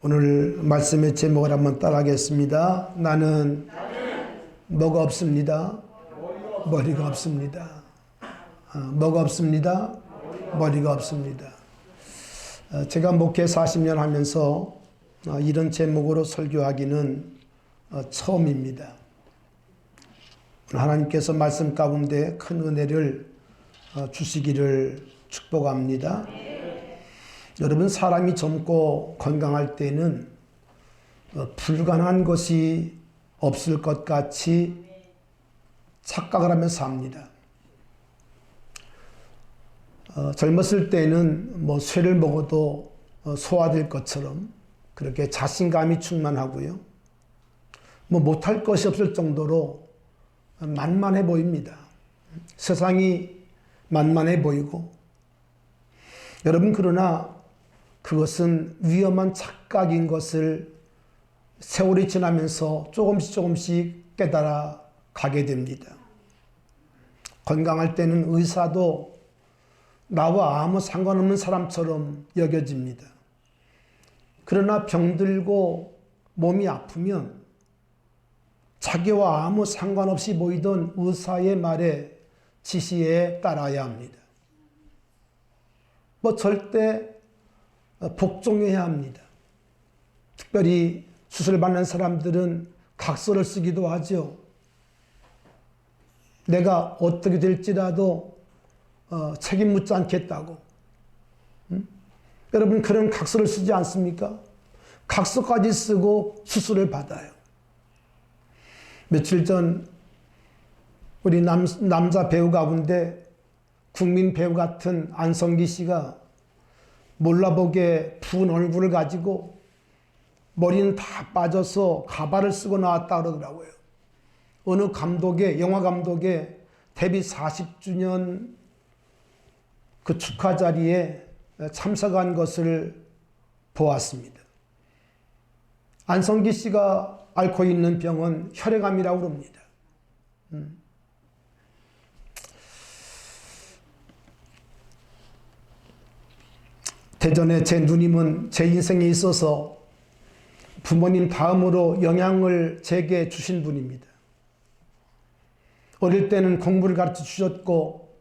오늘 말씀의 제목을 한번 따라하겠습니다. 나는 뭐가 없습니다. 머리가 없습니다. 뭐가 없습니다. 머리가 없습니다. 제가 목회 40년 하면서 이런 제목으로 설교하기는 처음입니다. 하나님께서 말씀 가운데 큰 은혜를 주시기를 축복합니다. 여러분, 사람이 젊고 건강할 때는 불가능한 것이 없을 것 같이 착각을 하면서 삽니다. 젊었을 때는 쇠를 먹어도 소화될 것처럼 그렇게 자신감이 충만하고요. 못할 것이 없을 정도로 만만해 보입니다. 세상이 만만해 보이고, 여러분, 그러나 그것은 위험한 착각인 것을 세월이 지나면서 조금씩 깨달아 가게 됩니다. 건강할 때는 의사도 나와 아무 상관없는 사람처럼 여겨집니다. 그러나 병들고 몸이 아프면 자기와 아무 상관없이 보이던 의사의 말에 지시에 따라야 합니다. 절대 복종해야 합니다. 특별히 수술받는 사람들은 각서를 쓰기도 하죠. 내가 어떻게 될지라도 책임 묻지 않겠다고. 여러분, 그런 각서를 쓰지 않습니까? 각서까지 쓰고 수술을 받아요. 며칠 전 우리 남자 배우 가운데 국민 배우 같은 안성기 씨가 몰라보게 부은 얼굴을 가지고 머리는 다 빠져서 가발을 쓰고 나왔다 그러더라고요. 어느 감독의, 영화 감독의 데뷔 40주년 그 축하 자리에 참석한 것을 보았습니다. 안성기 씨가 앓고 있는 병은 혈액암이라고 그럽니다. 대전에 제 누님은 제 인생에 있어서 부모님 다음으로 영향을 제게 주신 분입니다. 어릴 때는 공부를 가르쳐 주셨고,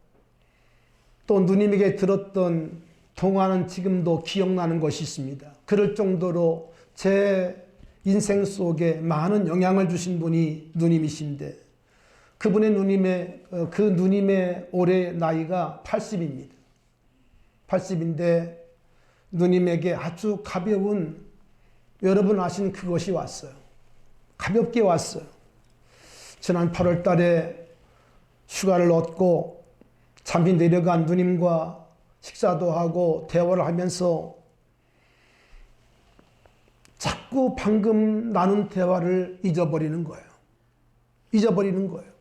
또 누님에게 들었던 동화는 지금도 기억나는 것이 있습니다. 그럴 정도로 제 인생 속에 많은 영향을 주신 분이 누님이신데, 그 누님의 올해 나이가 80입니다. 80인데 누님에게 아주 가벼운, 여러분 아신 그것이 왔어요. 가볍게 왔어요. 지난 8월 달에 휴가를 얻고 잠시 내려간 누님과 식사도 하고 대화를 하면서 자꾸 방금 나눈 대화를 잊어버리는 거예요. 잊어버리는 거예요.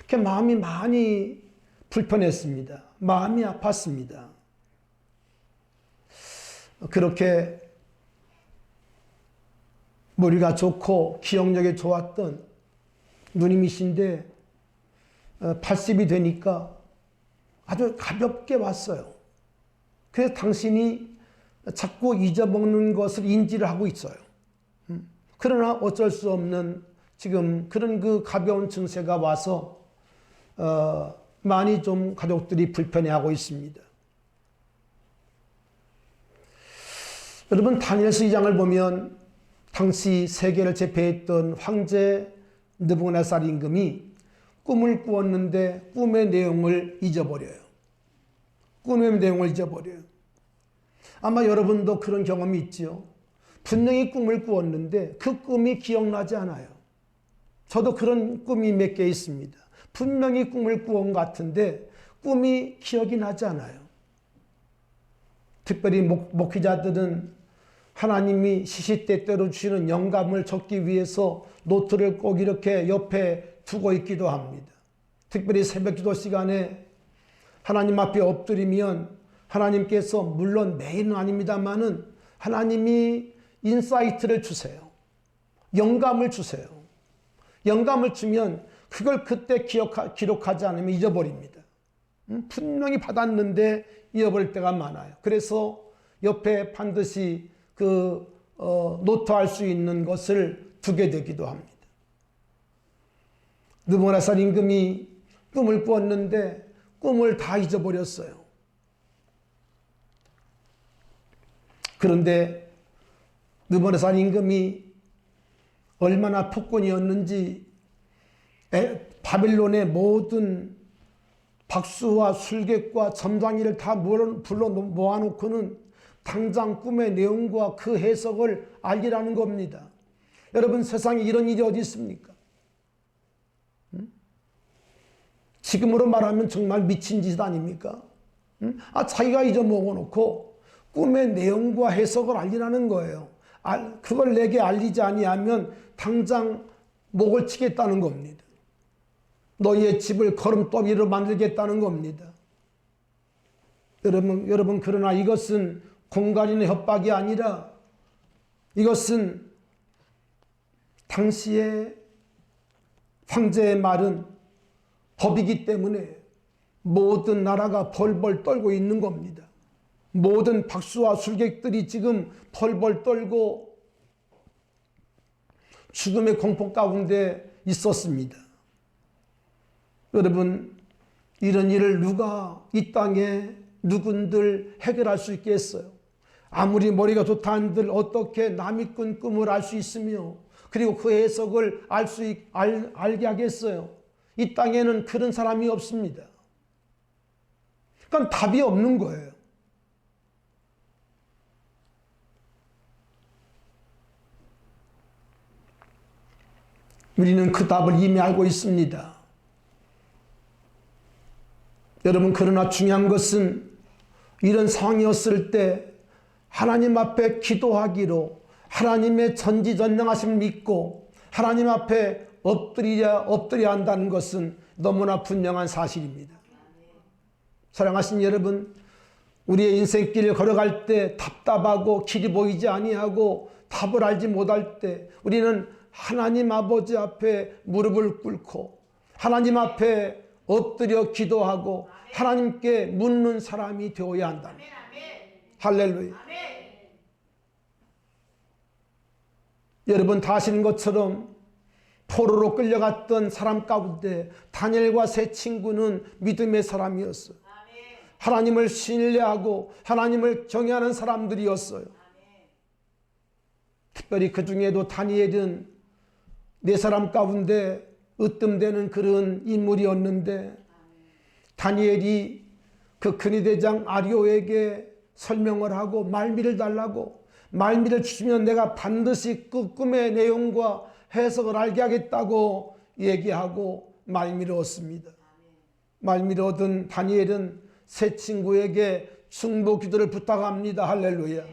그 마음이 많이 불편했습니다. 마음이 아팠습니다. 그렇게 머리가 좋고 기억력이 좋았던 누님이신데 80이 되니까 아주 가볍게 왔어요. 그래서 당신이 자꾸 잊어먹는 것을 인지를 하고 있어요. 그러나 어쩔 수 없는 지금 그런 그 가벼운 증세가 와서 많이 좀 가족들이 불편해하고 있습니다. 여러분, 다니엘서 2장을 보면 당시 세계를 제패했던 황제 느부갓네살 임금이 꿈을 꾸었는데 꿈의 내용을 잊어버려요. 꿈의 내용을 잊어버려요. 아마 여러분도 그런 경험이 있죠. 분명히 꿈을 꾸었는데 그 꿈이 기억나지 않아요. 저도 그런 꿈이 몇 개 있습니다. 분명히 꿈을 꾸은 것 같은데 꿈이 기억이 나지 않아요. 특별히 목회자들은 하나님이 시시때때로 주시는 영감을 적기 위해서 노트를 꼭 이렇게 옆에 두고 있기도 합니다. 특별히 새벽 기도 시간에 하나님 앞에 엎드리면 하나님께서, 물론 매일은 아닙니다만은 하나님이 인사이트를 주세요. 영감을 주세요. 영감을 주면 그걸 그때 기록하지 않으면 잊어버립니다. 분명히 받았는데 잃어버릴 때가 많아요. 그래서 옆에 반드시 노트할 수 있는 것을 두게 되기도 합니다. 느부갓네살 임금이 꿈을 꾸었는데 꿈을 다 잊어버렸어요. 그런데 느부갓네살 임금이 얼마나 폭군이었는지 바빌론의 모든 박수와 술객과 점장이를 다 불러 모아놓고는 당장 꿈의 내용과 그 해석을 알리라는 겁니다. 여러분, 세상에 이런 일이 어디 있습니까? 지금으로 말하면 정말 미친 짓 아닙니까? 자기가 잊어먹어놓고 꿈의 내용과 해석을 알리라는 거예요. 그걸 내게 알리지 아니하면 당장 목을 치겠다는 겁니다. 너희의 집을 거름더미로 만들겠다는 겁니다. 여러분, 그러나 이것은 공갈인의 협박이 아니라 이것은 당시의 황제의 말은 법이기 때문에 모든 나라가 벌벌 떨고 있는 겁니다. 모든 박수와 술객들이 지금 벌벌 떨고 죽음의 공포 가운데 있었습니다. 여러분, 이런 일을 누가 이 땅에 누군들 해결할 수 있겠어요? 아무리 머리가 좋다 한들 어떻게 남이 꾼 꿈을 알 수 있으며 그리고 그 해석을 알게 하겠어요? 이 땅에는 그런 사람이 없습니다. 그러니까 답이 없는 거예요. 우리는 그 답을 이미 알고 있습니다. 여러분, 그러나 중요한 것은 이런 상황이었을 때 하나님 앞에 기도하기로 하나님의 전지전능하심을 믿고 하나님 앞에 엎드려야 한다는 것은 너무나 분명한 사실입니다. 사랑하신 여러분, 우리의 인생길을 걸어갈 때 답답하고 길이 보이지 아니하고 답을 알지 못할 때 우리는 하나님 아버지 앞에 무릎을 꿇고 하나님 앞에 엎드려 기도하고 하나님께 묻는 사람이 되어야 한다. 할렐루야. 여러분 다 아시는 것처럼 포로로 끌려갔던 사람 가운데 다니엘과 세 친구는 믿음의 사람이었어요. 하나님을 신뢰하고 하나님을 경외하는 사람들이었어요. 특별히 그 중에도 다니엘은 네 사람 가운데 으뜸되는 그런 인물이었는데 다니엘이 그 근위대장 아리오에게 설명을 하고 말미를 달라고, 말미를 주시면 내가 반드시 그 꿈의 내용과 해석을 알게 하겠다고 얘기하고 말미를 얻습니다. 말미를 얻은 다니엘은 세 친구에게 중보 기도를 부탁합니다. 할렐루야.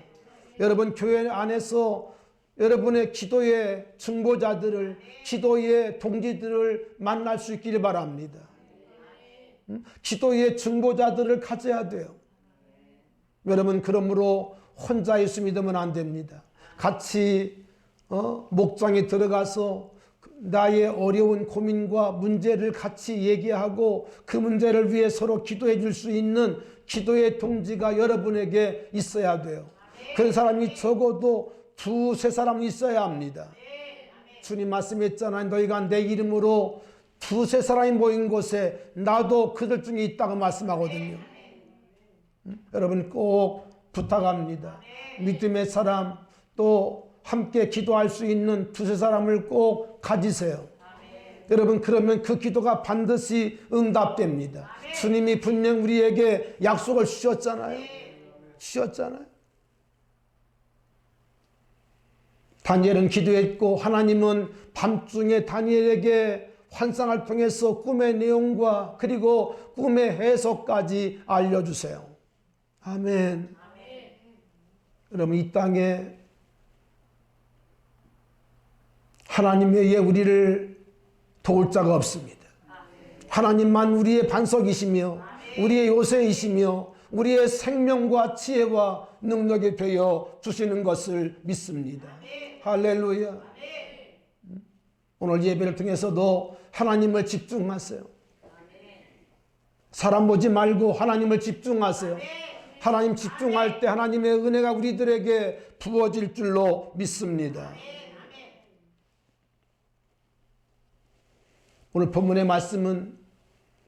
여러분, 교회 안에서 여러분의 기도의 중보자들을, 기도의 동지들을 만날 수 있기를 바랍니다. 기도의 중보자들을 가져야 돼요. 여러분, 그러므로 혼자 예수 믿으면 안 됩니다. 같이 목장에 들어가서 나의 어려운 고민과 문제를 같이 얘기하고 그 문제를 위해 서로 기도해 줄 수 있는 기도의 동지가 여러분에게 있어야 돼요. 그런 사람이 적어도 두세 사람 있어야 합니다. 주님 말씀했잖아요. 너희가 내 이름으로 두세 사람이 모인 곳에 나도 그들 중에 있다고 말씀하거든요. 여러분 꼭 부탁합니다. 믿음의 사람, 또 함께 기도할 수 있는 두세 사람을 꼭 가지세요. 여러분, 그러면 그 기도가 반드시 응답됩니다. 주님이 분명 우리에게 약속을 주셨잖아요. 다니엘은 기도했고 하나님은 밤중에 다니엘에게 환상을 통해서 꿈의 내용과 그리고 꿈의 해석까지 알려주세요. 아멘. 여러분, 이 땅에 하나님 외에 우리를 도울 자가 없습니다. 하나님만 우리의 반석이시며 우리의 요새이시며 우리의 생명과 지혜와 능력이 되어 주시는 것을 믿습니다. 할렐루야. 오늘 예배를 통해서도 하나님을 집중하세요. 사람 보지 말고 하나님을 집중하세요. 하나님 집중할 때 하나님의 은혜가 우리들에게 부어질 줄로 믿습니다. 오늘 본문의 말씀은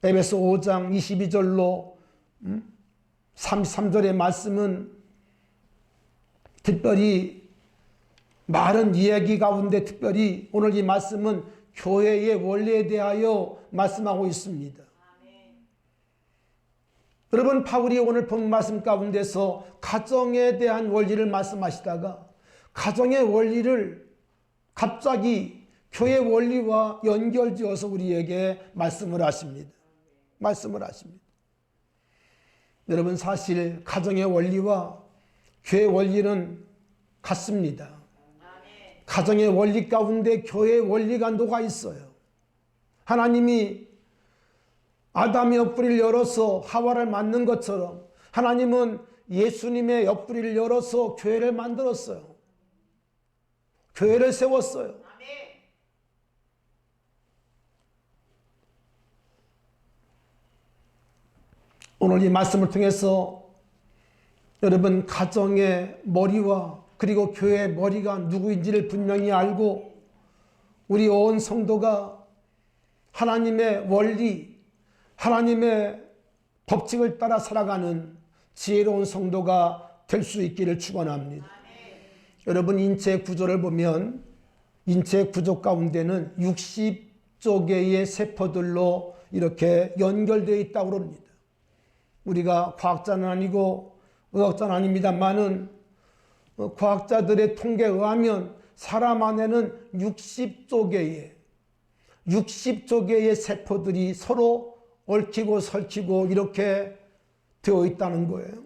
에베소 5장 22절로 33절의 말씀은 특별히 많은 이야기 가운데 특별히 오늘 이 말씀은 교회의 원리에 대하여 말씀하고 있습니다. 여러분, 바울이 오늘 본 말씀 가운데서 가정에 대한 원리를 말씀하시다가 가정의 원리를 갑자기 교회 원리와 연결지어서 우리에게 말씀을 하십니다. 여러분, 사실 가정의 원리와 교회 원리는 같습니다. 가정의 원리 가운데 교회의 원리가 녹아 있어요. 하나님이 아담의 옆구리를 열어서 하와를 만든 것처럼 하나님은 예수님의 옆구리를 열어서 교회를 만들었어요. 교회를 세웠어요. 오늘 이 말씀을 통해서 여러분, 가정의 머리와 그리고 교회의 머리가 누구인지를 분명히 알고 우리 온 성도가 하나님의 원리, 하나님의 법칙을 따라 살아가는 지혜로운 성도가 될 수 있기를 축원합니다. 여러분, 인체 구조를 보면 인체 구조 가운데는 60조 개의 세포들로 이렇게 연결되어 있다고 합니다. 우리가 과학자는 아니고 의학자는 아닙니다만은 과학자들의 통계에 의하면 사람 안에는 60조 개의 세포들이 서로 얽히고 설키고 이렇게 되어 있다는 거예요.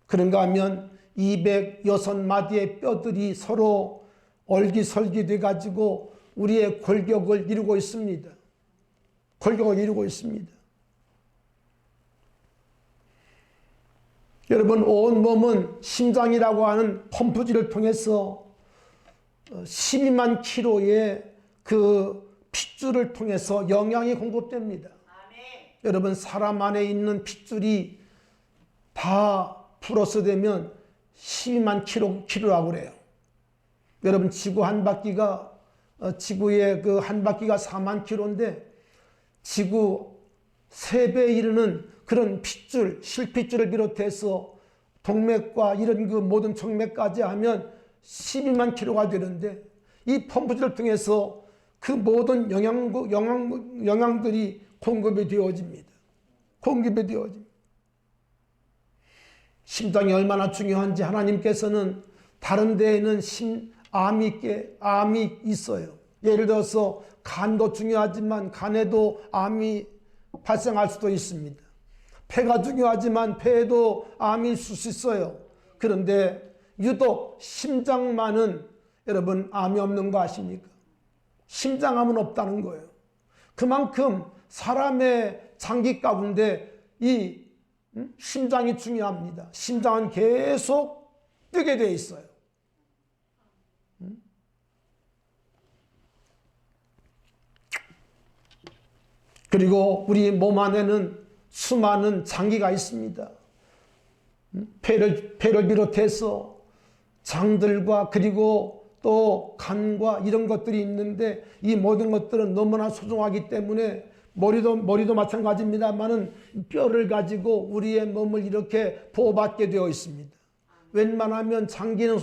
그런가 하면 206마디의 뼈들이 서로 얼기설기돼 가지고 우리의 골격을 이루고 있습니다. 여러분, 온 몸은 심장이라고 하는 펌프질을 통해서 12만 킬로의 그 핏줄을 통해서 영양이 공급됩니다. 여러분, 사람 안에 있는 핏줄이 다 플러스 되면 12만 킬로라고 그래요. 여러분, 지구 한 바퀴가 지구의 그 한 바퀴가 4만 킬로인데 지구 3배에 이르는 그런 핏줄, 실핏줄을 비롯해서 동맥과 이런 그 모든 정맥까지 하면 12만 킬로가 되는데 이 펌프질을 통해서 그 모든 영양들이 공급이 되어집니다. 심장이 얼마나 중요한지 하나님께서는 다른 데에는 암이 있어요. 예를 들어서 간도 중요하지만 간에도 암이 발생할 수도 있습니다. 폐가 중요하지만 폐에도 암이 있을 수 있어요. 그런데 유독 심장만은 여러분 암이 없는 거 아십니까? 심장암은 없다는 거예요. 그만큼 사람의 장기 가운데 이 심장이 중요합니다. 심장은 계속 뛰게 돼 있어요. 그리고 우리 몸 안에는 수많은 장기가 있습니다. 폐를 비롯해서 장들과 그리고 또 간과 이런 것들이 있는데 이 모든 것들은 너무나 소중하기 때문에 머리도 마찬가지입니다만은 뼈를 가지고 우리의 몸을 이렇게 보호받게 되어 있습니다. 웬만하면 장기는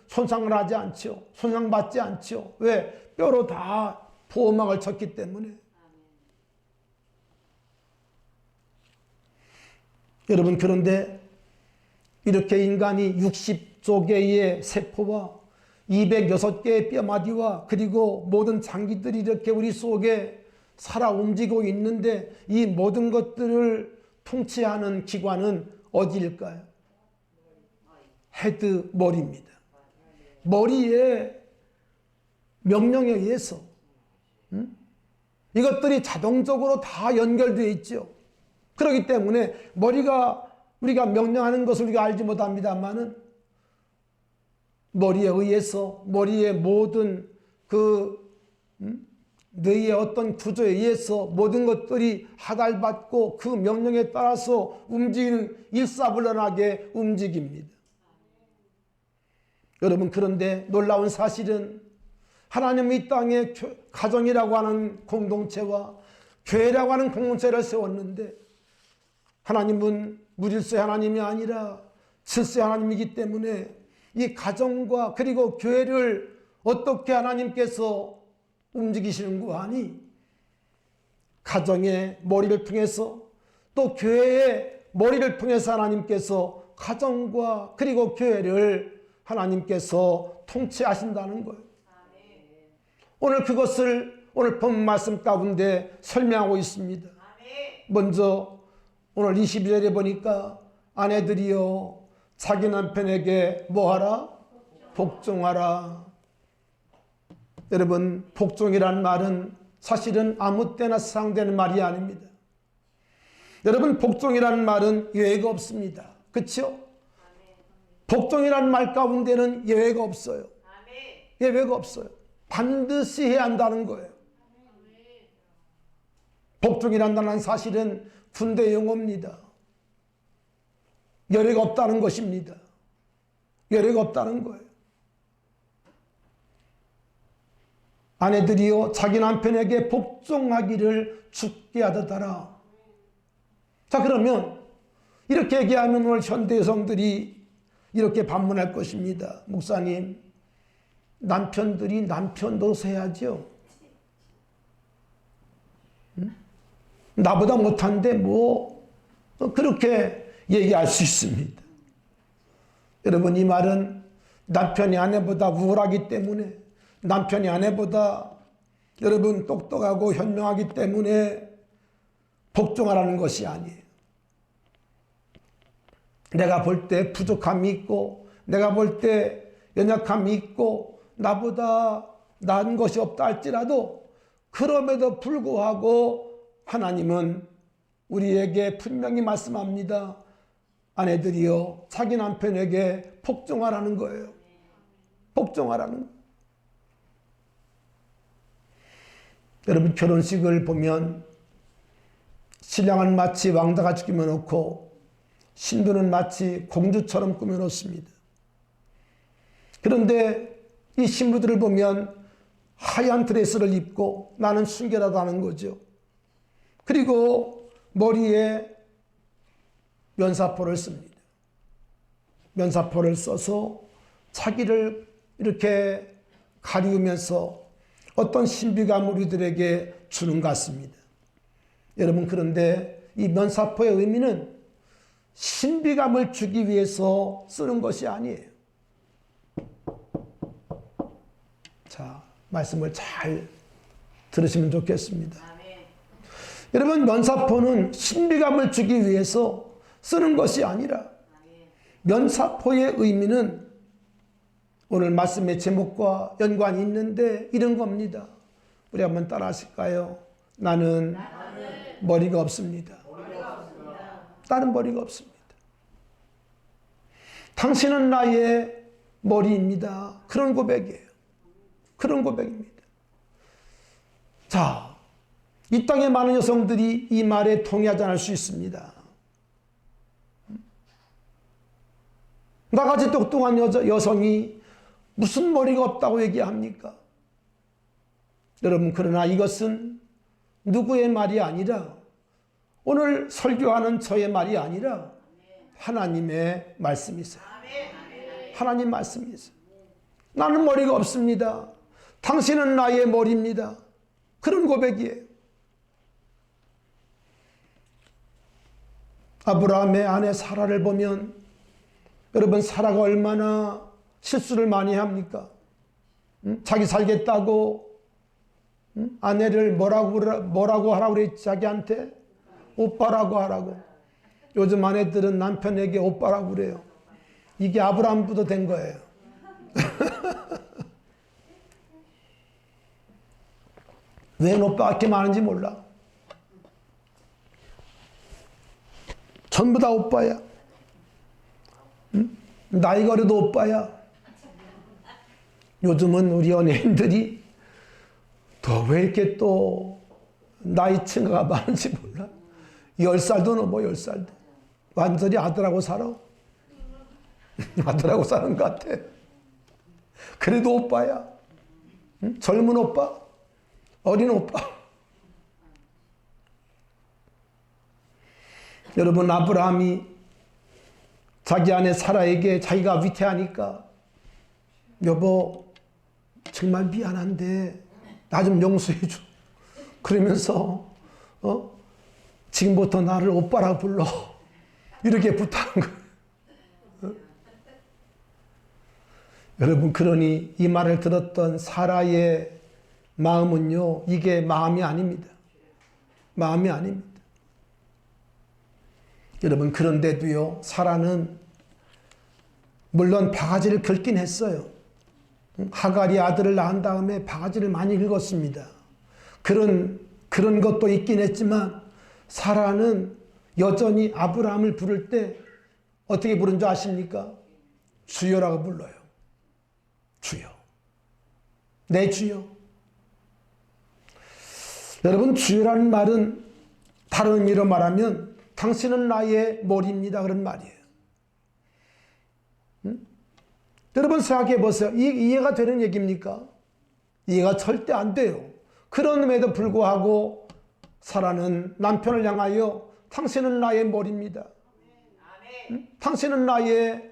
손상을 하지 않죠. 손상받지 않죠. 왜? 뼈로 다 보호막을 쳤기 때문에. 여러분, 그런데 이렇게 인간이 60조 개의 세포와 206개의 뼈마디와 그리고 모든 장기들이 이렇게 우리 속에 살아 움직이고 있는데 이 모든 것들을 통치하는 기관은 어디일까요? 헤드, 머리입니다. 머리의 명령에 의해서 이것들이 자동적으로 다 연결되어 있죠. 그렇기 때문에 우리가 명령하는 것을 우리가 알지 못합니다만은 머리에 의해서 머리의 모든 그 너희의 어떤 구조에 의해서 모든 것들이 하달받고 그 명령에 따라서 움직이는 일사불란하게 움직입니다. 여러분, 그런데 놀라운 사실은 하나님이 이 땅에 가정이라고 하는 공동체와 교회라고 하는 공동체를 세웠는데 하나님은 무질서의 하나님이 아니라 질서의 하나님이기 때문에 이 가정과 그리고 교회를 어떻게 하나님께서 움직이시는고 하니 가정의 머리를 통해서 또 교회의 머리를 통해서 하나님께서 가정과 그리고 교회를 하나님께서 통치하신다는 거예요. 오늘 그것을 오늘 본 말씀 가운데 설명하고 있습니다. 먼저 오늘 22절에 보니까 아내들이여 자기 남편에게 뭐하라? 복종하라. 여러분, 복종이란 말은 사실은 아무 때나 사용되는 말이 아닙니다. 여러분, 복종이라는 말은 예외가 없습니다. 그렇죠? 복종이라는 말 가운데는 예외가 없어요. 예외가 없어요. 반드시 해야 한다는 거예요. 복종이라는 단어는 사실은 군대 용어입니다. 예외가 없다는 것입니다. 예외가 없다는 거예요. 아내들이여 자기 남편에게 복종하기를 죽게 하듯하라. 자, 그러면 이렇게 얘기하면 오늘 현대 여성들이 이렇게 반문할 것입니다. 목사님, 남편들이 남편 노릇 해야죠. 나보다 못한데 뭐 그렇게 얘기할 수 있습니다. 여러분, 이 말은 남편이 아내보다 우월하기 때문에, 남편이 아내보다 여러분 똑똑하고 현명하기 때문에 복종하라는 것이 아니에요. 내가 볼 때 부족함이 있고, 내가 볼 때 연약함이 있고, 나보다 나은 것이 없다 할지라도 그럼에도 불구하고 하나님은 우리에게 분명히 말씀합니다. 아내들이여 자기 남편에게 복종하라는 거예요. 복종하라는 거예요. 여러분, 결혼식을 보면 신랑은 마치 왕자같이 꾸며놓고 신부는 마치 공주처럼 꾸며놓습니다. 그런데 이 신부들을 보면 하얀 드레스를 입고 나는 순결하다는 거죠. 그리고 머리에 면사포를 씁니다. 면사포를 써서 자기를 이렇게 가리우면서 어떤 신비감을 우리들에게 주는 것 같습니다. 여러분, 그런데 이 면사포의 의미는 신비감을 주기 위해서 쓰는 것이 아니에요. 자, 말씀을 잘 들으시면 좋겠습니다. 여러분, 면사포는 신비감을 주기 위해서 쓰는 것이 아니라 면사포의 의미는 오늘 말씀의 제목과 연관이 있는데 이런 겁니다. 우리 한번 따라 하실까요? 나는 머리가 없습니다. 다른 머리가 없습니다. 당신은 나의 머리입니다. 그런 고백이에요. 그런 고백입니다. 자, 이 땅의 많은 여성들이 이 말에 동의하지 않을 수 있습니다. 나같이 똑똑한 여성이 무슨 머리가 없다고 얘기합니까? 여러분, 그러나 이것은 누구의 말이 아니라, 오늘 설교하는 저의 말이 아니라 하나님의 말씀이세요. 하나님 말씀이세요. 나는 머리가 없습니다. 당신은 나의 머리입니다. 그런 고백이에요. 아브라함의 아내 사라를 보면 여러분, 사라가 얼마나 실수를 많이 합니까? 자기 살겠다고 아내를 뭐라고 하라고 그랬지? 자기한테 오빠라고 하라고. 요즘 아내들은 남편에게 오빠라고 그래요. 이게 아브라함부터 된 거예요. 왜 오빠가 이렇게 많은지 몰라. 전부 다 오빠야. 나이가 어려도 오빠야. 요즘은 우리 연예인들이 더 왜 이렇게 또 나이 층가 많은지 몰라. 10살도 넘어 10살도. 완전히 아들하고 살아. 아들하고 사는 것 같아. 그래도 오빠야. 응? 젊은 오빠, 어린 오빠. 여러분, 아브라함이 자기 아내 사라에게 자기가 위태하니까 여보 정말 미안한데 나 좀 용서해줘. 그러면서 지금부터 나를 오빠라고 불러. 이렇게 부탁한 거예요. 여러분, 그러니 이 말을 들었던 사라의 마음은요, 이게 마음이 아닙니다. 마음이 아닙니다. 여러분, 그런데도요, 사라는 물론 바가지를 긁긴 했어요. 하갈이 아들을 낳은 다음에 바가지를 많이 긁었습니다. 그런 것도 있긴 했지만 사라는 여전히 아브라함을 부를 때 어떻게 부른 줄 아십니까? 주여라고 불러요. 주여. 내 주여. 여러분, 주여라는 말은 다른 의미로 말하면 당신은 나의 머리입니다. 그런 말이에요. 여러분, 생각해 보세요. 이해가 되는 얘기입니까? 이해가 절대 안 돼요. 그럼에도 불구하고 사라는 남편을 향하여 당신은 나의 머리입니다. 당신은 나의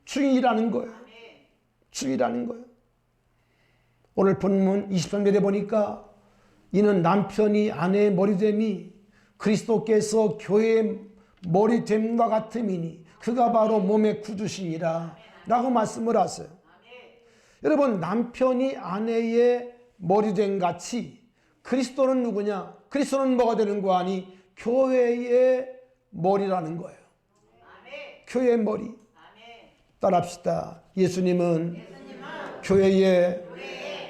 주인이라는 거예요. 주인이라는 거예요. 오늘 본문 23절에 보니까 이는 남편이 아내의 머리됨이 그리스도께서 교회의 머리됨과 같음이니 그가 바로 몸의 구주시니라 라고 말씀을 하세요. 여러분, 남편이 아내의 머리됨 같이 그리스도는 누구냐? 그리스도는 뭐가 되는 거 아니? 교회의 머리라는 거예요. 교회의 머리. 따라합시다. 예수님은 교회의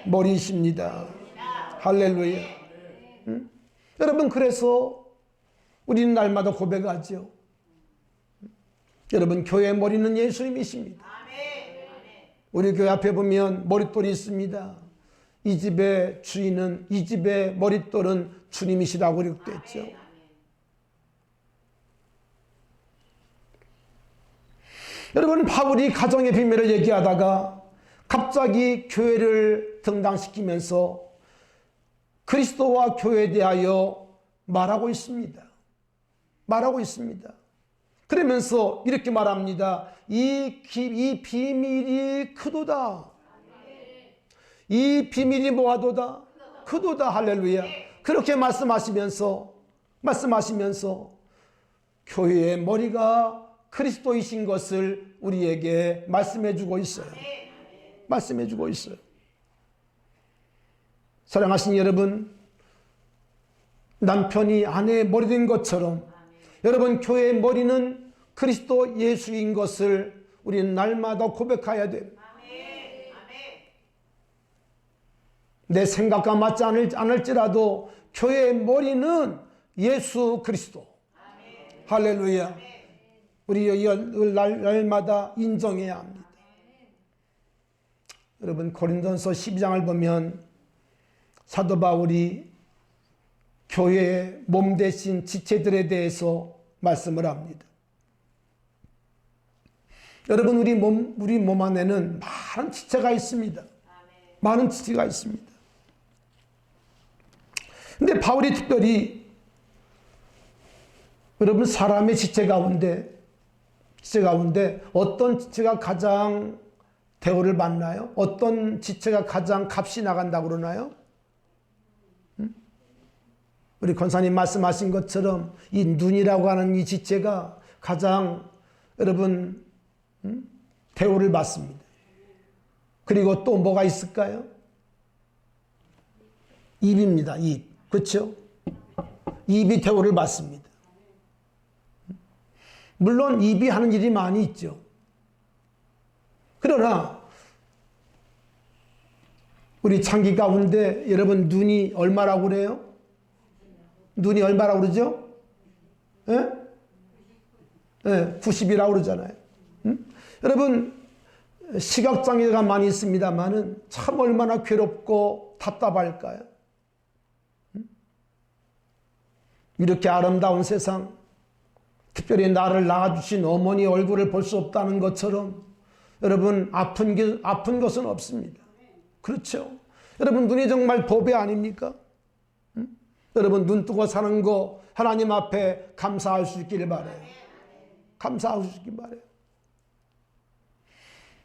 머리이십니다. 할렐루야. 응? 여러분, 그래서 우리는 날마다 고백하죠. 여러분, 교회의 머리는 예수님이십니다. 우리 교회 앞에 보면 머릿돌이 있습니다. 이 집의 주인은, 이 집의 머릿돌은 주님이시라고 기록됐죠. 여러분, 바울이 가정의 비밀을 얘기하다가 갑자기 교회를 등장시키면서 그리스도와 교회에 대하여 말하고 있습니다. 말하고 있습니다. 그러면서 이렇게 말합니다. 이 비밀이 크도다. 이 비밀이 뭐하도다? 크도다. 할렐루야. 그렇게 말씀하시면서 교회의 머리가 그리스도이신 것을 우리에게 말씀해 주고 있어요. 말씀해 주고 있어요. 사랑하신 여러분, 남편이 아내의 머리 된 것처럼 여러분, 교회의 머리는 그리스도 예수인 것을 우리는 날마다 고백해야 돼요. 내 생각과 맞지 않을지라도 교회의 머리는 예수 그리스도. 할렐루야. 우리 날마다 인정해야 합니다. 여러분, 고린도전서 12장을 보면 사도 바울이 교회의 몸 대신 지체들에 대해서 말씀을 합니다. 여러분, 우리 몸 안에는 많은 지체가 있습니다. 많은 지체가 있습니다. 근데 바울이 특별히 여러분, 사람의 지체 가운데 어떤 지체가 가장 대우를 받나요? 어떤 지체가 가장 값이 나간다고 그러나요? 우리 권사님 말씀하신 것처럼 이 눈이라고 하는 이 지체가 가장 여러분 대우를 받습니다. 그리고 또 뭐가 있을까요? 입입니다. 입. 그렇죠? 입이 대우를 받습니다. 물론 입이 하는 일이 많이 있죠. 그러나 우리 창기 가운데 여러분, 눈이 얼마라고 그래요? 눈이 얼마라고 그러죠? 예? 예, 90이라고 그러잖아요. 여러분, 시각장애가 많이 있습니다만은 참 얼마나 괴롭고 답답할까요? 이렇게 아름다운 세상, 특별히 나를 낳아주신 어머니 얼굴을 볼 수 없다는 것처럼 여러분 아픈 것은 없습니다. 그렇죠? 여러분 눈이 정말 보배 아닙니까? 여러분 눈 뜨고 사는 거 하나님 앞에 감사할 수 있기를 바라요. 감사할 수 있기를 바라요.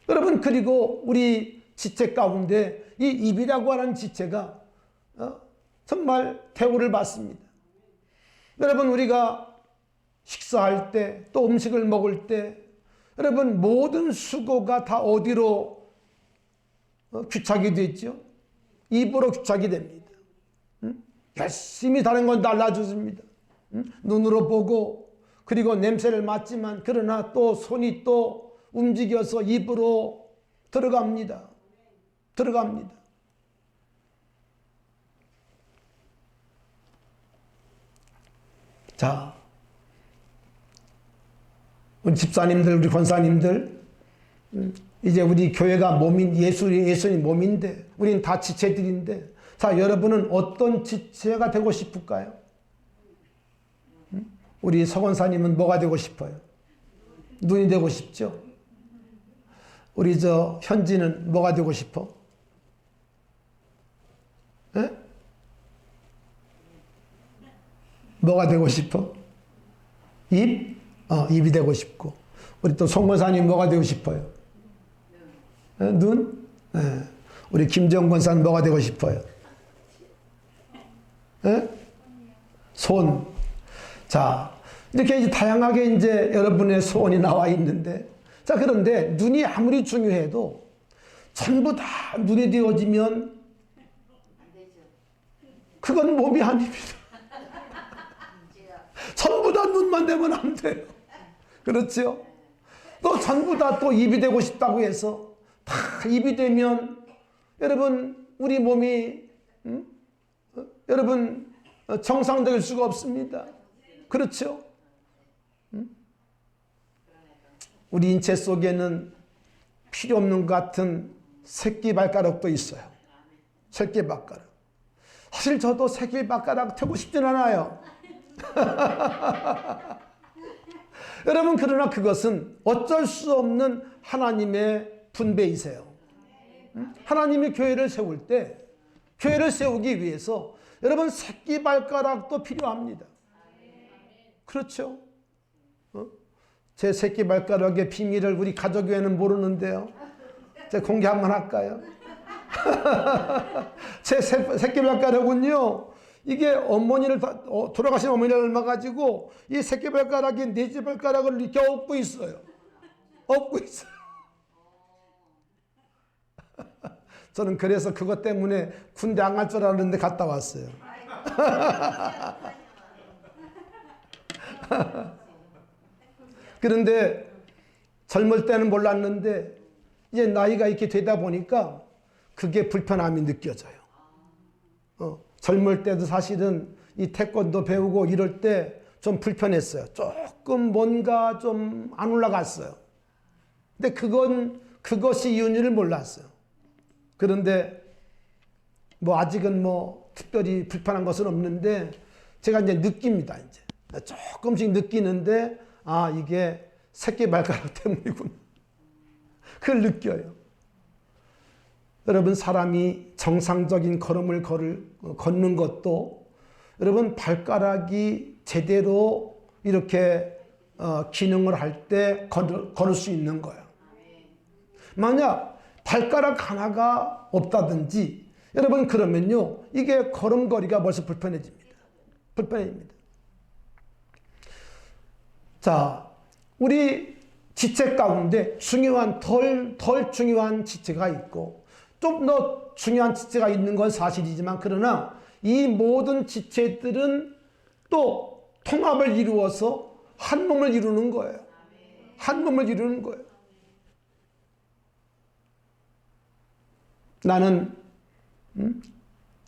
여러분 그리고 우리 지체 가운데 이 입이라고 하는 지체가 정말 대우를 받습니다. 여러분 우리가 식사할 때 또 음식을 먹을 때 여러분 모든 수고가 다 어디로 귀착이 됐죠? 입으로 귀착이 됩니다. 열심히 다른 건 날라주십니다. 눈으로 보고 그리고 냄새를 맡지만 그러나 또 손이 또 움직여서 입으로 들어갑니다. 들어갑니다. 자, 우리 집사님들, 우리 권사님들, 이제 우리 교회가 몸인 예수님 몸인데, 우리는 다 지체들인데, 자, 여러분은 어떤 지체가 되고 싶을까요? 우리 서 권사님은 뭐가 되고 싶어요? 눈이 되고 싶죠? 우리 현지는 뭐가 되고 싶어? 에? 뭐가 되고 싶어? 입? 입이 되고 싶고. 우리 또 송 권사님 뭐가 되고 싶어요? 눈? 우리 김정 권사는 뭐가 되고 싶어요? 손. 자, 이렇게 이제 다양하게 이제 여러분의 소원이 나와 있는데, 자, 그런데 눈이 아무리 중요해도 전부 다 눈이 되어지면 그건 몸이 아닙니다. 전부 다 눈만 되면 안 돼요. 그렇죠? 또 전부 다 또 입이 되고 싶다고 해서 다 입이 되면 여러분 우리 몸이 여러분 정상적일 수가 없습니다. 그렇죠? 우리 인체 속에는 필요 없는 것 같은 새끼발가락도 있어요. 새끼발가락. 사실 저도 새끼발가락 되고 싶진 않아요. 여러분 그러나 그것은 어쩔 수 없는 하나님의 분배이세요. 하나님이 교회를 세울 때 교회를 세우기 위해서 여러분 새끼발가락도 필요합니다. 그렇죠? 제 새끼발가락의 비밀을 우리 가족교회는 모르는데요. 제가 공개 한번 할까요? 제 새끼발가락은요, 이게 어머니를 돌아가신 어머니를 닮아가지고 이 새끼발가락이 넷째 발가락을 이렇게 업고 있어요. 업고 있어요. 저는 그래서 그것 때문에 군대 안 갈 줄 알았는데 갔다 왔어요. 그런데 젊을 때는 몰랐는데 이제 나이가 이렇게 되다 보니까 그게 불편함이 느껴져요. 젊을 때도 사실은 이 태권도 배우고 이럴 때 좀 불편했어요. 조금 뭔가 좀 안 올라갔어요. 근데 그것이 이유를 몰랐어요. 그런데 뭐 아직은 뭐 특별히 불편한 것은 없는데 제가 이제 느낍니다. 이제 조금씩 느끼는데 아, 이게 새끼발가락 때문이구나. 그걸 느껴요. 여러분 사람이 정상적인 걸음을 걷는 것도 여러분 발가락이 제대로 이렇게 기능을 할 때 걸을 수 있는 거예요. 만약 발가락 하나가 없다든지 여러분 그러면요 이게 걸음걸이가 벌써 불편해집니다. 불편해집니다. 자, 우리 지체 가운데 중요한 덜 중요한 지체가 있고 좀 더 중요한 지체가 있는 건 사실이지만 그러나 이 모든 지체들은 또 통합을 이루어서 한 몸을 이루는 거예요. 한 몸을 이루는 거예요. 나는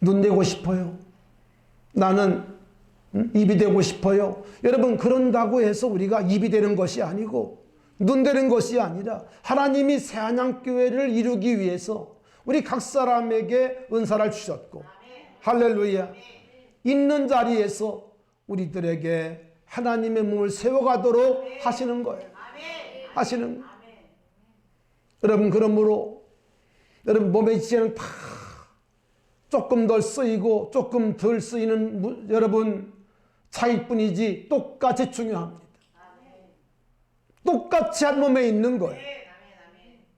눈 되고 싶어요. 나는 입이 되고 싶어요. 여러분 그런다고 해서 우리가 입이 되는 것이 아니고 눈 되는 것이 아니라 하나님이 새한양교회를 이루기 위해서 우리 각 사람에게 은사를 주셨고 할렐루야. 있는 자리에서 우리들에게 하나님의 몸을 세워가도록 하시는 거예요. 하시는 거예요. 여러분, 그러므로 여러분 몸의 지체는 다 조금 덜 쓰이고 조금 덜 쓰이는 여러분 차이뿐이지 똑같이 중요합니다. 똑같이 한 몸에 있는 거예요.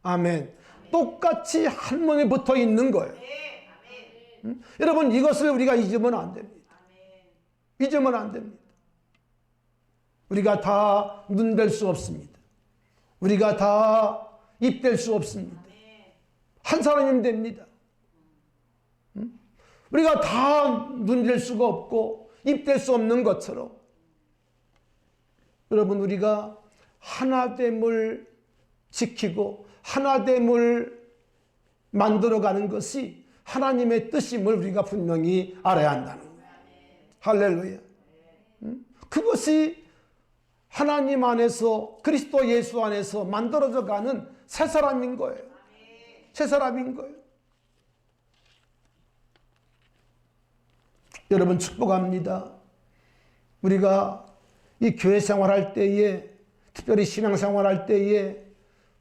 아멘. 똑같이 한 몸에 붙어 있는 거예요. 여러분, 이것을 우리가 잊으면 안 됩니다. 잊으면 안 됩니다. 우리가 다 눈 될 수 없습니다. 우리가 다 입 될 수 없습니다. 한 사람이면 됩니다. 우리가 다 눈 될 수가 없고 입 될 수 없는 것처럼 여러분, 우리가 하나됨을 지키고 하나됨을 만들어가는 것이 하나님의 뜻임을 우리가 분명히 알아야 한다는 거예요. 할렐루야. 그것이 하나님 안에서 그리스도 예수 안에서 만들어져 가는 새 사람인 거예요. 새 사람인 거예요. 여러분, 축복합니다. 우리가 이 교회 생활할 때에, 특별히 신앙생활할 때에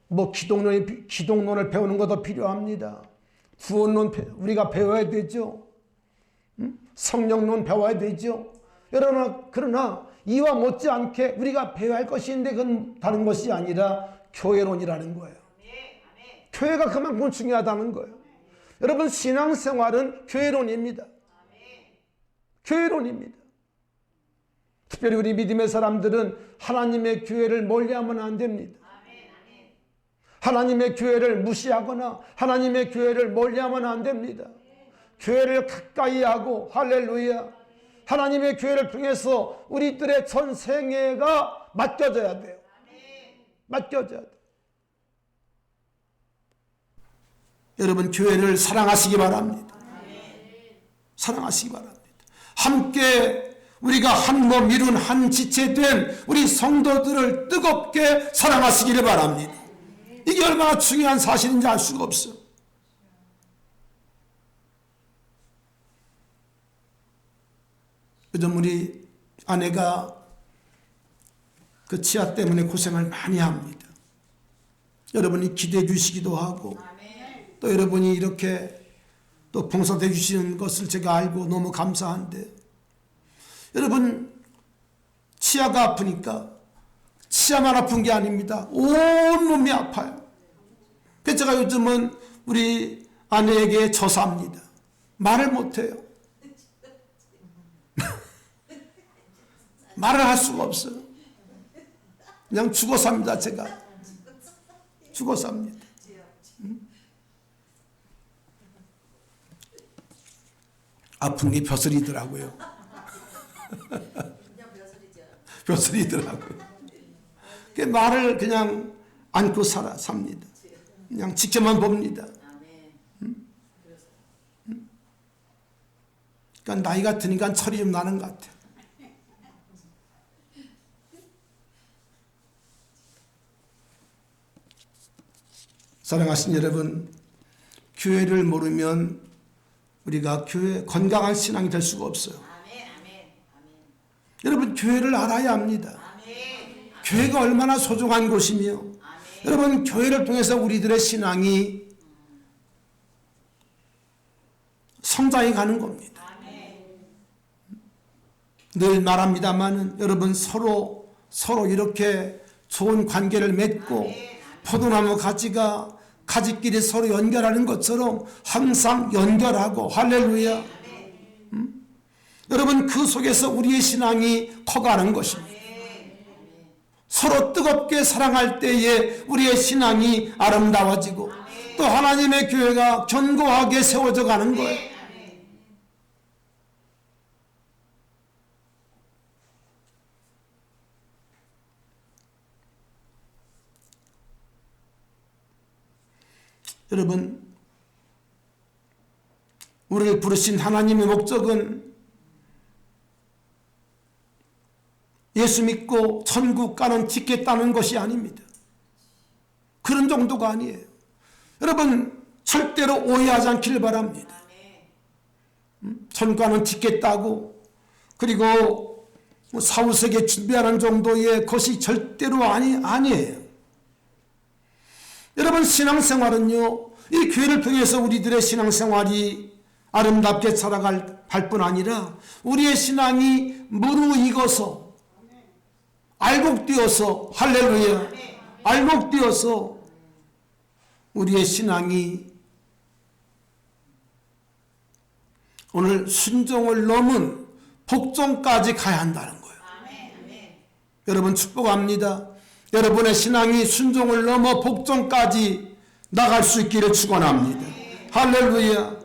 뭐 기독론을 배우는 것도 필요합니다. 구원론 우리가 배워야 되죠. 성령론 배워야 되죠. 그러나 이와 못지않게 우리가 배워야 할 것이 있는데 그건 다른 것이 아니라 교회론이라는 거예요. 교회가 그만큼 중요하다는 거예요. 여러분, 신앙생활은 교회론입니다. 교회론입니다. 특별히 우리 믿음의 사람들은 하나님의 교회를 멀리하면 안 됩니다. 하나님의 교회를 무시하거나 하나님의 교회를 멀리하면 안 됩니다. 교회를 가까이 하고, 할렐루야, 하나님의 교회를 통해서 우리들의 전 생애가 맡겨져야 돼요. 맡겨져야 돼요. 여러분, 교회를 사랑하시기 바랍니다. 사랑하시기 바랍니다. 함께 우리가 한 몸 이룬 한 지체된 우리 성도들을 뜨겁게 사랑하시기를 바랍니다. 이게 얼마나 중요한 사실인지 알 수가 없어요. 요즘 우리 아내가 그 치아 때문에 고생을 많이 합니다. 여러분이 기대해 주시기도 하고 또 여러분이 이렇게 또 봉사해 주시는 것을 제가 알고 너무 감사한데, 여러분, 치아가 아프니까 치아만 아픈 게 아닙니다. 온 몸이 아파요. 그래서 제가 요즘은 우리 아내에게 저사합니다. 말을 못해요. 말을 할 수가 없어요. 그냥 죽어 삽니다. 제가 죽어 삽니다. 아픈 게 벼슬이더라고요. 벼슬이더라고요. 말을 그냥 안고 삽니다. 그냥 지켜만 봅니다. 그러니까 나이가 드니까 철이 좀 나는 것 같아요. 사랑하신 여러분, 교회를 모르면 우리가 건강한 신앙이 될 수가 없어요. 여러분, 교회를 알아야 합니다. 교회가 얼마나 소중한 곳이며, 여러분, 교회를 통해서 우리들의 신앙이 성장해 가는 겁니다. 늘 말합니다만, 여러분, 서로 이렇게 좋은 관계를 맺고 포도나무 가지끼리 서로 연결하는 것처럼 항상 연결하고, 할렐루야. 여러분, 그 속에서 우리의 신앙이 커가는 것입니다. 서로 뜨겁게 사랑할 때에 우리의 신앙이 아름다워지고 또 하나님의 교회가 견고하게 세워져 가는 거예요. 여러분, 우리를 부르신 하나님의 목적은 예수 믿고 천국 가는 티켓 따는 것이 아닙니다. 그런 정도가 아니에요. 여러분, 절대로 오해하지 않기를 바랍니다. 천국 가는 티켓 따고 그리고 사후세계 준비하는 정도의 것이 절대로 아니에요. 여러분, 신앙생활은요, 이 교회를 통해서 우리들의 신앙생활이 아름답게 살아갈 뿐 아니라 우리의 신앙이 무르익어서 알곡되어서, 할렐루야, 알곡되어서 우리의 신앙이 오늘 순종을 넘은 복종까지 가야 한다는 거예요. 여러분, 축복합니다. 여러분의 신앙이 순종을 넘어 복종까지 나갈 수 있기를 축원합니다. 할렐루야.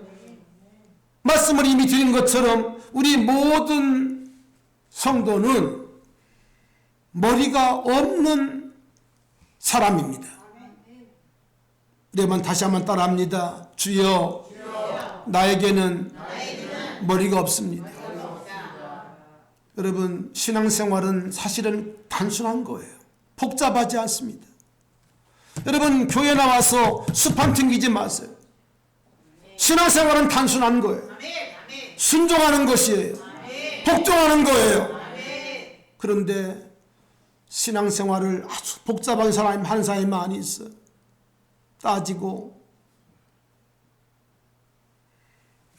말씀을 이미 드린 것처럼 우리 모든 성도는 머리가 없는 사람입니다. 여러분, 다시 한번 따라합니다. 주여, 나에게는 머리가 없습니다. 여러분, 신앙생활은 사실은 단순한 거예요. 복잡하지 않습니다. 여러분, 교회 나와서 수판 튕기지 마세요. 신앙생활은 단순한 거예요. 순종하는 것이에요. 복종하는 거예요. 그런데 신앙생활을 아주 복잡한 사람이 한 사람이 많이 있어요. 따지고.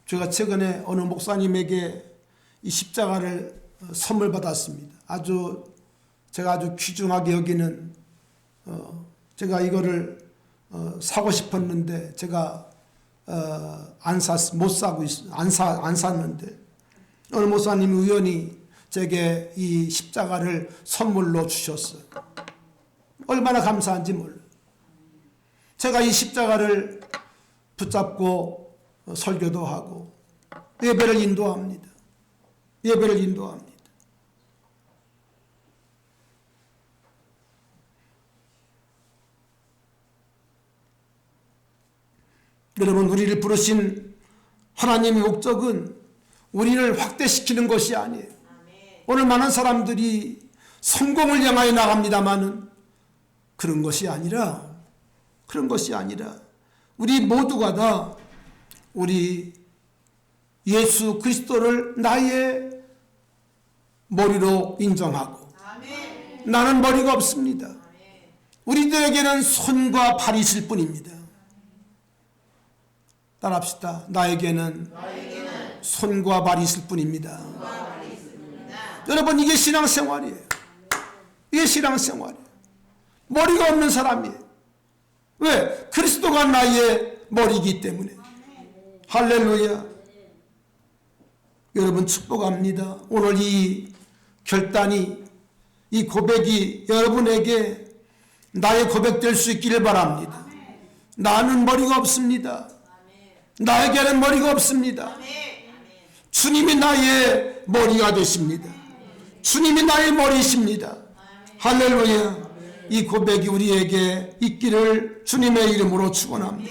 제가 최근에 어느 목사님에게 이 십자가를 선물 받았습니다. 제가 아주 귀중하게 여기는, 제가 이거를 사고 싶었는데 제가 안 샀는데 어느 목사님이 우연히 제게 이 십자가를 선물로 주셨어요. 얼마나 감사한지 몰라요. 제가 이 십자가를 붙잡고 설교도 하고 예배를 인도합니다. 여러분, 우리를 부르신 하나님의 목적은 우리를 확대시키는 것이 아니에요. 오늘 많은 사람들이 성공을 향하여 나갑니다마는 그런 것이 아니라 우리 모두가 다 우리 예수 그리스도를 나의 머리로 인정하고, 나는 머리가 없습니다. 우리들에게는 손과 발이 있을 뿐입니다. 따라합시다. 나에게는 손과 발이 있을 뿐입니다. 여러분, 이게 신앙생활이에요. 머리가 없는 사람이에요. 왜? 그리스도가 나의 머리이기 때문에. 할렐루야. 여러분, 축복합니다. 오늘 이 결단이, 이 고백이 여러분에게 나의 고백될 수 있기를 바랍니다. 나는 머리가 없습니다. 나에게는 머리가 없습니다. 주님이 나의 머리가 되십니다. 주님이 나의 머리이십니다. 할렐루야. 이 고백이 우리에게 있기를 주님의 이름으로 축원합니다.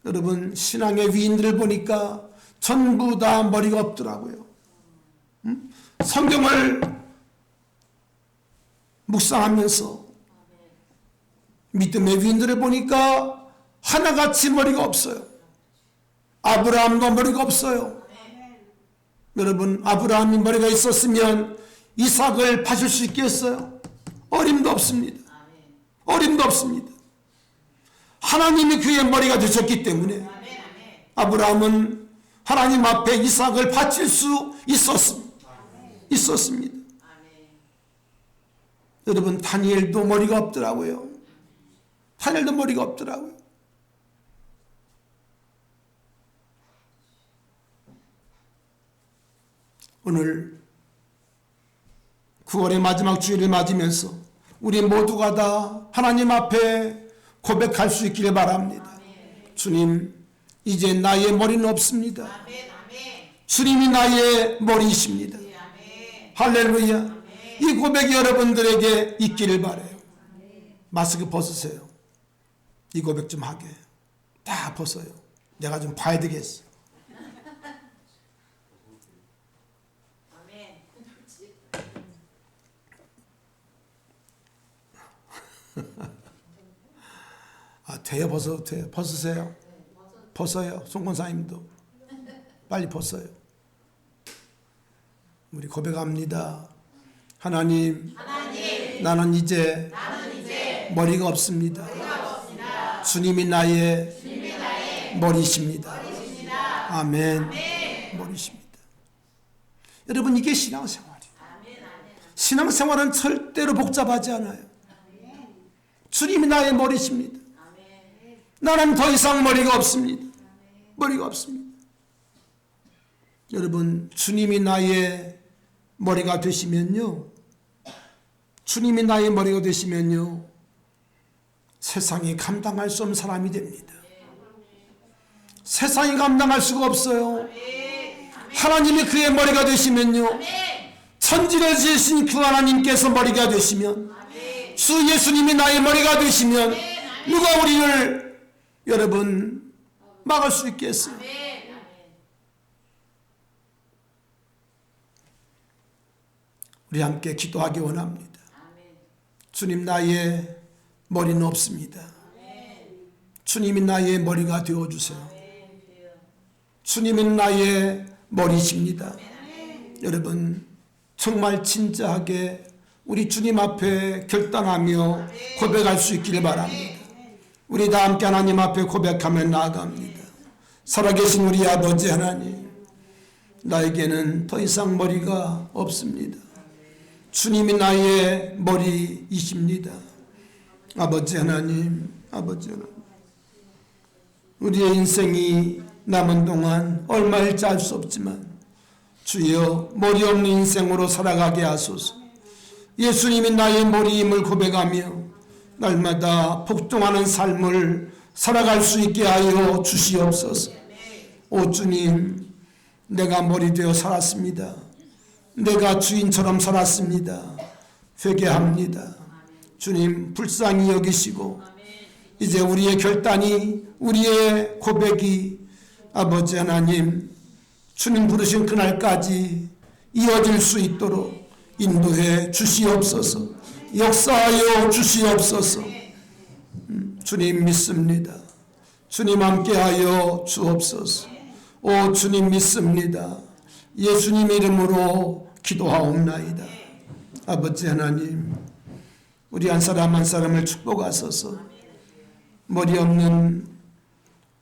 여러분, 신앙의 위인들을 보니까 전부 다 머리가 없더라고요. 성경을 묵상하면서 믿음의 위인들을 보니까 하나같이 머리가 없어요. 아브라함도 머리가 없어요. 여러분, 아브라함이 머리가 있었으면 이삭을 바칠 수 있겠어요? 어림도 없습니다. 하나님이 그의 머리가 되셨기 때문에 아브라함은 하나님 앞에 이삭을 바칠 수 있었습니다. 여러분, 다니엘도 머리가 없더라고요. 오늘 9월의 마지막 주일을 맞으면서 우리 모두가 다 하나님 앞에 고백할 수 있기를 바랍니다. 주님, 이제 나의 머리는 없습니다. 주님이 나의 머리이십니다. 할렐루야. 이 고백이 여러분들에게 있기를 바라요. 마스크 벗으세요. 이 고백 좀 하게. 다 벗어요. 내가 좀 봐야 되겠어. 돼요. 벗어도 돼요. 벗으세요. 벗어요. 송권사님도 빨리 벗어요. 우리 고백합니다. 하나님, 나는 이제 머리가 없습니다. 주님이 나의 머리십니다. 아멘. 머리십니다. 여러분, 이게 신앙생활이에요. 신앙생활은 절대로 복잡하지 않아요. 주님이 나의 머리십니다. 나는 더 이상 머리가 없습니다. 머리가 없습니다. 여러분, 주님이 나의 머리가 되시면요, 주님이 나의 머리가 되시면요, 세상이 감당할 수 없는 사람이 됩니다. 세상이 감당할 수가 없어요. 하나님이 그의 머리가 되시면요, 천지를 지으신 그 하나님께서 머리가 되시면, 주 예수님이 나의 머리가 되시면 누가 우리를 여러분 막을 수 있겠어요? 우리 함께 기도하기 원합니다. 주님, 나의 머리는 없습니다. 주님이 나의 머리가 되어주세요. 주님이 나의 머리십니다. 여러분, 정말 진짜하게 우리 주님 앞에 결단하며 고백할 수 있기를 바랍니다. 우리 다 함께 하나님 앞에 고백하며 나아갑니다. 살아계신 우리 아버지 하나님, 나에게는 더 이상 머리가 없습니다. 주님이 나의 머리이십니다. 아버지 하나님, 아버지 하나님, 우리의 인생이 남은 동안 얼마일지 알 수 없지만 주여, 머리 없는 인생으로 살아가게 하소서. 예수님이 나의 머리임을 고백하며 날마다 복종하는 삶을 살아갈 수 있게 하여 주시옵소서. 오 주님, 내가 머리 되어 살았습니다. 내가 주인처럼 살았습니다. 회개합니다. 주님, 불쌍히 여기시고 이제 우리의 결단이, 우리의 고백이 아버지 하나님, 주님 부르신 그날까지 이어질 수 있도록 인도해 주시옵소서. 역사하여 주시옵소서. 주님 믿습니다. 주님 함께하여 주옵소서. 오 주님 믿습니다. 예수님 이름으로 기도하옵나이다. 아버지 하나님, 우리 한 사람 한 사람을 축복하소서. 머리 없는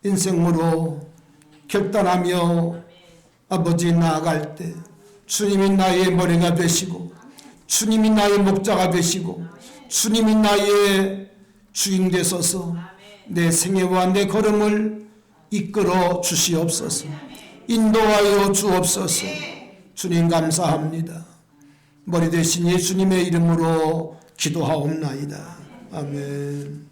인생으로 결단하며 아버지 나아갈 때 주님이 나의 머리가 되시고, 주님이 나의 목자가 되시고, 주님이 나의 주인 되소서. 내 생애와 내 걸음을 이끌어 주시옵소서. 인도하여 주옵소서. 주님 감사합니다. 머리 대신 예수님의 이름으로 기도하옵나이다. 아멘.